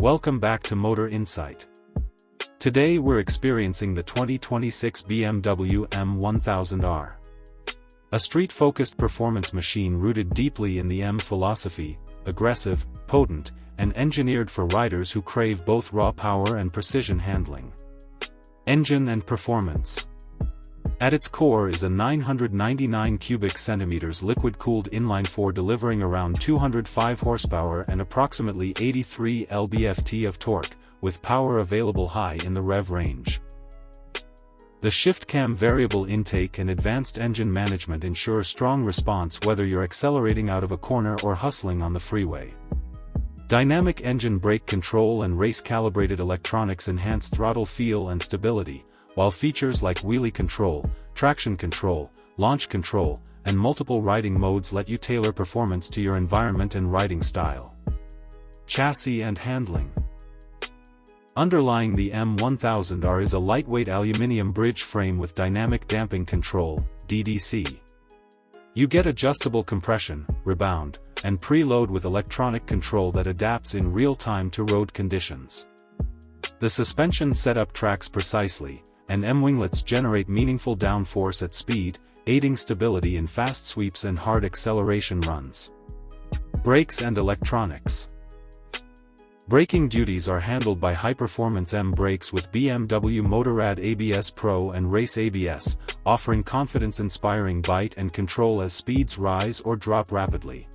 Welcome back to Motor Insight. Today we're experiencing the 2026 BMW M1000R. A street-focused performance machine rooted deeply in the M philosophy, aggressive, potent, and engineered for riders who crave both raw power and precision handling. Engine and performance. At its core is a 999 cubic centimeters liquid-cooled inline-four delivering around 205 horsepower and approximately 83 lb-ft of torque, with power available high in the rev range. The shift-cam variable intake and advanced engine management ensure strong response whether you're accelerating out of a corner or hustling on the freeway. Dynamic engine brake control and race-calibrated electronics enhance throttle feel and stability, while features like wheelie control, traction control, launch control, and multiple riding modes let you tailor performance to your environment and riding style. Chassis and handling. Underlying the M1000R is a lightweight aluminum bridge frame with dynamic damping control, DDC. You get adjustable compression, rebound, and preload with electronic control that adapts in real time to road conditions. The suspension setup tracks precisely, and M winglets generate meaningful downforce at speed, aiding stability in fast sweeps and hard acceleration runs. Brakes and electronics. Braking duties are handled by high-performance M brakes with BMW Motorrad ABS Pro and Race ABS, offering confidence-inspiring bite and control as speeds rise or drop rapidly.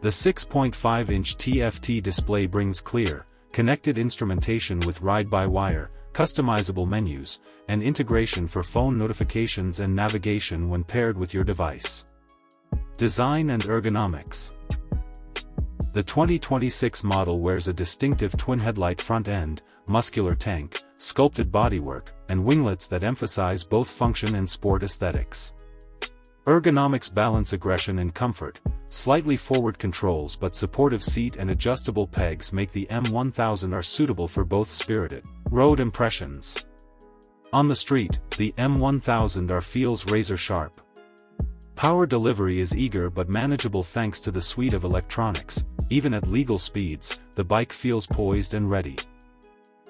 The 6.5-inch TFT display brings clear, connected instrumentation with ride-by-wire, customizable menus, and integration for phone notifications and navigation when paired with your device. Design and ergonomics. The 2026 model wears a distinctive twin-headlight front end, muscular tank, sculpted bodywork, and winglets that emphasize both function and sport aesthetics. Ergonomics balance aggression and comfort. Slightly forward controls but supportive seat and adjustable pegs make the M1000R suitable for both spirited road impressions. On the street, the M1000R feels razor-sharp. Power delivery is eager but manageable thanks to the suite of electronics. Even at legal speeds, the bike feels poised and ready.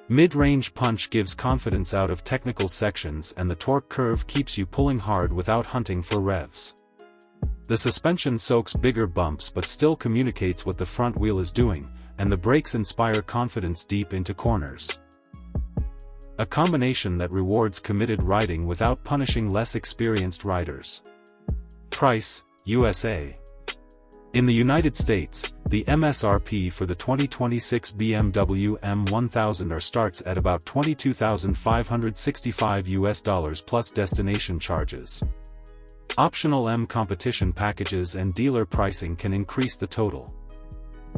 Mid-range punch gives confidence out of technical sections and the torque curve keeps you pulling hard without hunting for revs. The suspension soaks bigger bumps but still communicates what the front wheel is doing, and the brakes inspire confidence deep into corners. A combination that rewards committed riding without punishing less experienced riders. Price, USA. In the United States, the MSRP for the 2026 BMW M1000R starts at about $22,565 plus destination charges. Optional M competition packages and dealer pricing can increase the total.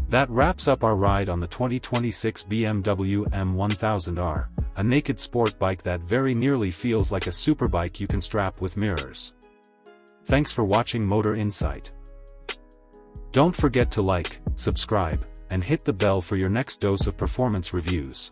That wraps up our ride on the 2026 BMW M1000R, a naked sport bike that very nearly feels like a superbike you can strap with mirrors. Thanks for watching Motor Insight. Don't forget to like, subscribe, and hit the bell for your next dose of performance reviews.